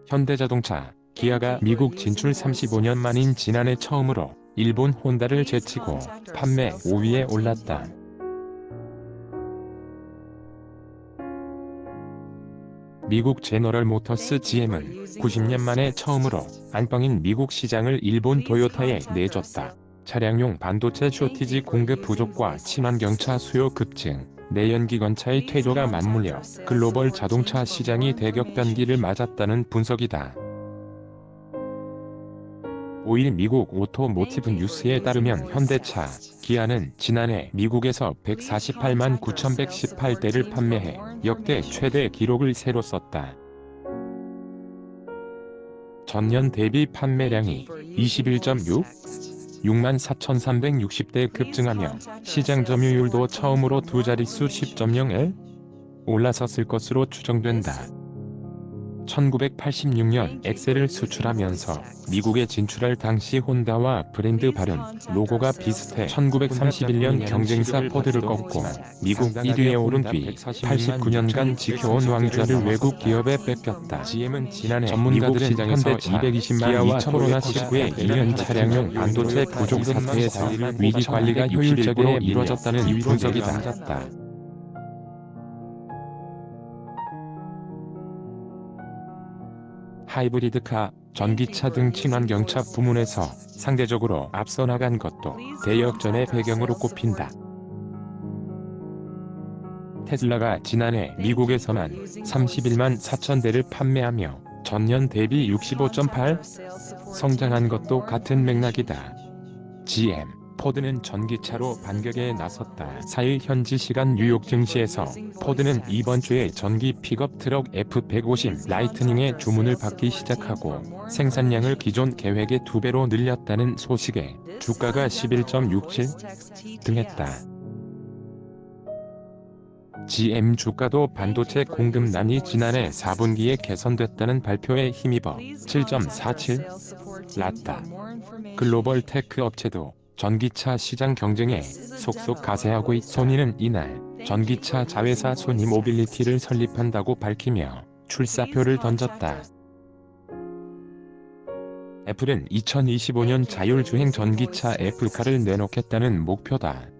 현대자동차, 기아가 미국 진출 35년 만인 지난해 처음으로 일본 혼다를 제치고 판매 5위에 올랐다. 미국 제너럴 모터스 GM은 90년 만에 처음으로 안방인 미국 시장을 일본 도요타에 내줬다. 차량용 반도체 쇼티지 공급 부족과 친환경차 수요 급증, 내연기관차의 퇴조가 맞물려 글로벌 자동차 시장이 대격변기를 맞았다는 분석이다. 5일 미국 오토모티브 뉴스에 따르면 현대차, 기아는 지난해 미국에서 148만 9,118대를 판매해 역대 최대 기록을 새로 썼다. 전년 대비 판매량이 21.6, 64,360대 급증하며 시장 점유율도 처음으로 두 자릿수 10.0에 올라섰을 것으로 추정된다. 1986년 엑셀을 수출하면서 미국에 진출할 당시 혼다와 브랜드 발음, 로고가 비슷해 1931년 경쟁사 포드를 꺾고 미국 1위에 오른 뒤 89년간 지켜온 왕좌를 외국 기업에 뺏겼다. GM은 지난해 전문가들은 현대차, 기아와 코로나19에 2년 차량용 반도체 부족 사태에서 위기 관리가 효율적으로 이루어졌다는 분석이다. 하이브리드카, 전기차 등 친환경차 부문에서 상대적으로 앞서 나간 것도 대역전의 배경으로 꼽힌다. 테슬라가 지난해 미국에서만 31만 4천 대를 판매하며 전년 대비 65.8% 성장한 것도 같은 맥락이다. GM, 포드는 전기차로 반격에 나섰다. 4일 현지 시간 뉴욕 증시에서 포드는 이번 주에 전기 픽업 트럭 F-150 라이트닝의 주문을 받기 시작하고 생산량을 기존 계획의 2배로 늘렸다는 소식에 주가가 11.67 등했다. GM 주가도 반도체 공급난이 지난해 4분기에 개선됐다는 발표에 힘입어 7.47 났다. 글로벌 테크 업체도 전기차 시장 경쟁에 속속 가세하고 소니는 이날 전기차 자회사 소니 모빌리티를 설립한다고 밝히며 출사표를 던졌다. 애플은 2025년 자율주행 전기차 애플카를 내놓겠다는 목표다.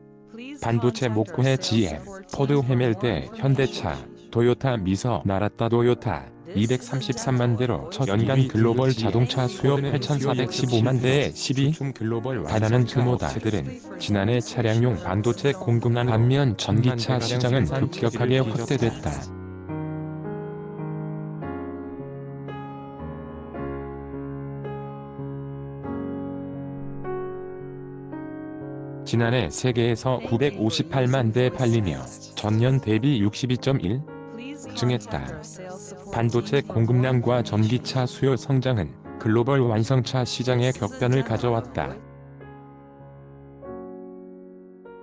반도체 목표의 GM, 포드 헤멜대, 현대차, 도요타 미서 나라타 도요타 233만 대로 첫 연간 글로벌 자동차 수요 8,415만 대의 10위 글로벌 달하는 규모다. 업체들은 지난해 차량용 반도체 공급난 반면 전기차 시장은 급격하게 확대됐다. 지난해 세계에서 958만 대 팔리며 전년 대비 62.1% 증했다. 반도체 공급량과 전기차 수요 성장은 글로벌 완성차 시장에 격변을 가져왔다.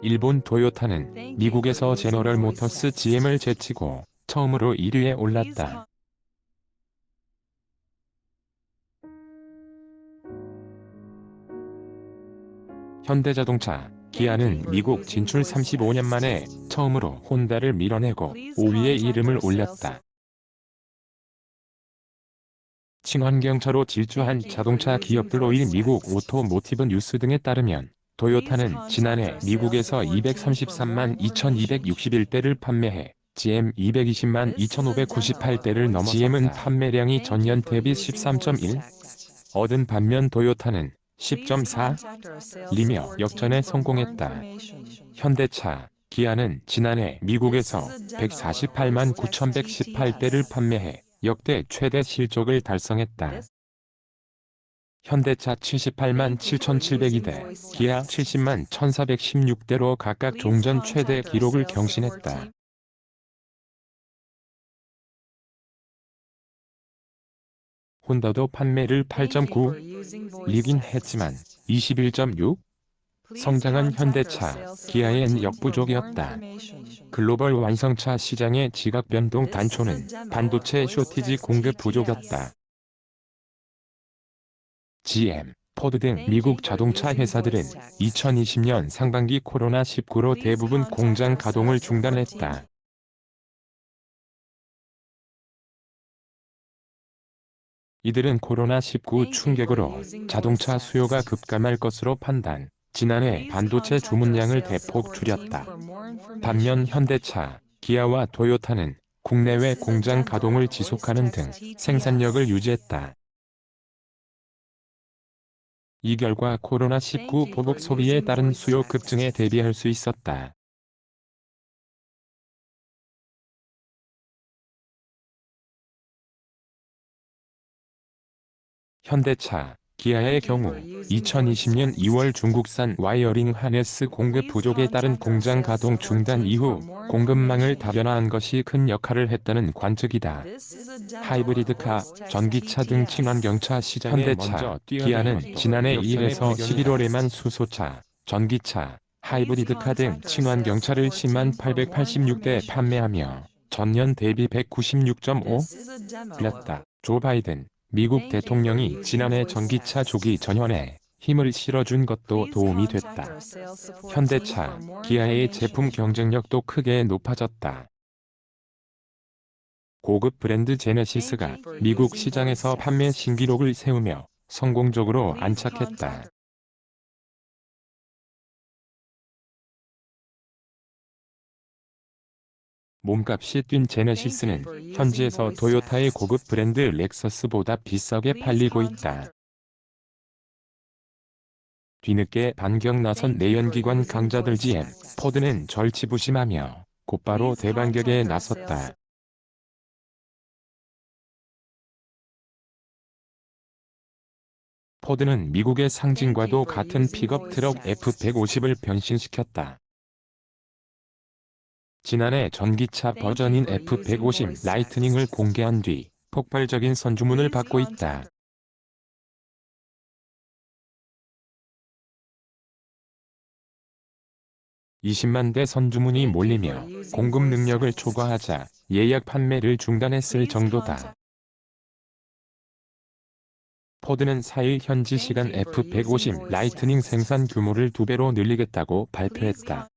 일본 도요타는 미국에서 제너럴 모터스 GM을 제치고 처음으로 1위에 올랐다. 현대자동차, 기아는 미국 진출 35년 만에 처음으로 혼다를 밀어내고 5위에 이름을 올렸다. 친환경차로 질주한 자동차 기업들 5일 미국 오토모티브 뉴스 등에 따르면 도요타는 지난해 미국에서 233만 2,261대를 판매해 GM 220만 2,598대를 넘어 GM은 판매량이 전년 대비 13.1% 얻은 반면 도요타는 10.4%리며 역전에 성공했다. 현대차, 기아는 지난해 미국에서 148만 9,118대를 판매해 역대 최대 실적을 달성했다. 현대차 78만 7,702대, 기아 70만 1,416대로 각각 종전 최대 기록을 경신했다. 혼다도 판매를 8.9리긴 했지만 21.6% 성장한 현대차, 기아엔 역부족이었다. 글로벌 완성차 시장의 지각 변동 단초는 반도체 쇼티지 공급 부족이었다. GM, 포드 등 미국 자동차 회사들은 2020년 상반기 코로나19로 대부분 공장 가동을 중단했다. 이들은 코로나19 충격으로 자동차 수요가 급감할 것으로 판단, 지난해 반도체 주문량을 대폭 줄였다. 반면 현대차, 기아와 토요타는 국내외 공장 가동을 지속하는 등 생산력을 유지했다. 이 결과 코로나19 보복 소비에 따른 수요 급증에 대비할 수 있었다. 현대차, 기아의 경우 2020년 2월 중국산 와이어링 하네스 공급 부족에 따른 공장 가동 중단 이후 공급망을 다변화한 것이 큰 역할을 했다는 관측이다. 하이브리드카, 전기차 등 친환경차 시장에 현대차, 기아는 지난해 1에서 11월에만 수소차, 전기차, 하이브리드카 등 친환경차를 10만 886대 판매하며 전년 대비 196.5% 늘렸다. 조 바이든 미국 대통령이 지난해 전기차 조기 전환에 힘을 실어준 것도 도움이 됐다. 현대차, 기아의 제품 경쟁력도 크게 높아졌다. 고급 브랜드 제네시스가 미국 시장에서 판매 신기록을 세우며 성공적으로 안착했다. 몸값이 뛴 제네시스는 현지에서 토요타의 고급 브랜드 렉서스보다 비싸게 팔리고 있다. 뒤늦게 반격 나선 내연기관 강자들 GM, 포드는 절치부심하며 곧바로 대반격에 나섰다. 포드는 미국의 상징과도 같은 픽업 트럭 F-150을 변신시켰다. 지난해 전기차 버전인 F-150 라이트닝을 공개한 뒤 폭발적인 선주문을 받고 있다. (20만 대) 선주문이 몰리며 공급 능력을 초과하자 예약 판매를 중단했을 정도다. 포드는 4일 현지 시간 F-150 라이트닝 생산 규모를 2배로 늘리겠다고 발표했다.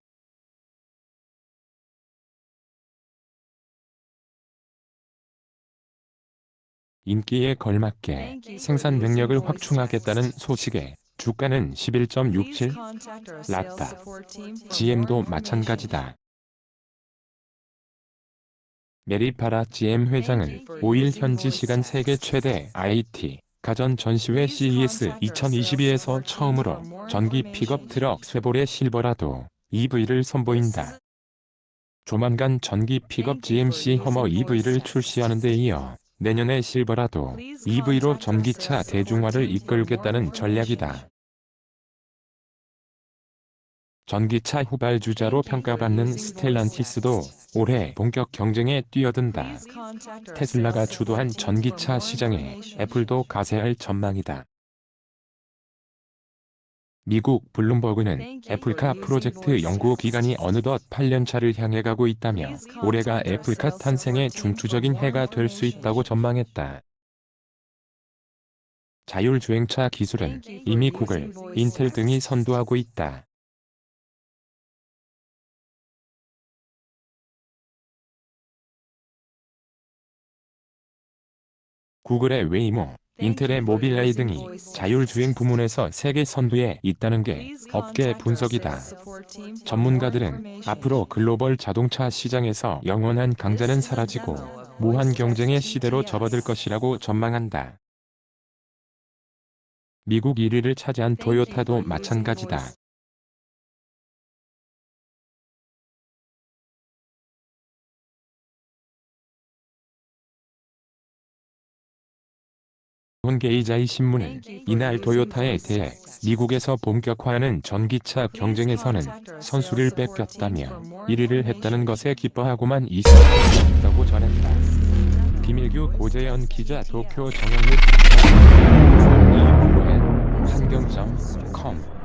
인기에 걸맞게 생산 능력을 확충하겠다는 소식에 주가는 11.67% 났다. GM도 마찬가지다. 메리 파라 GM 회장은 5일 현지 시간 세계 최대 IT 가전 전시회 CES 2022에서 처음으로 전기 픽업 트럭 쉐보레 실버라도 EV를 선보인다. 조만간 전기 픽업 GMC 허머 EV를 출시하는 데 이어 내년에 실버라도 EV로 전기차 대중화를 이끌겠다는 전략이다. 전기차 후발주자로 평가받는 스텔란티스도 올해 본격 경쟁에 뛰어든다. 테슬라가 주도한 전기차 시장에 애플도 가세할 전망이다. 미국 블룸버그는 애플카 프로젝트 연구 기간이 어느덧 8년차를 향해 가고 있다며 올해가 애플카 탄생의 중추적인 해가 될 수 있다고 전망했다. 자율주행차 기술은 이미 구글, 인텔 등이 선도하고 있다. 구글의 웨이모, 인텔의 모빌아이 등이 자율주행 부문에서 세계 선두에 있다는 게 업계 분석이다. 전문가들은 앞으로 글로벌 자동차 시장에서 영원한 강자는 사라지고 무한 경쟁의 시대로 접어들 것이라고 전망한다. 미국 1위를 차지한 토요타도 마찬가지다. 혼게이자이 신문은 이날 토요타에 대해 미국에서 본격화하는 전기차 경쟁에서는 선수를 뺏겼다며 1위를 했다는 것에 기뻐하고만 있을 수 없다고 전했다. 김일규 고재현 기자 도쿄 정영욱 한경점.com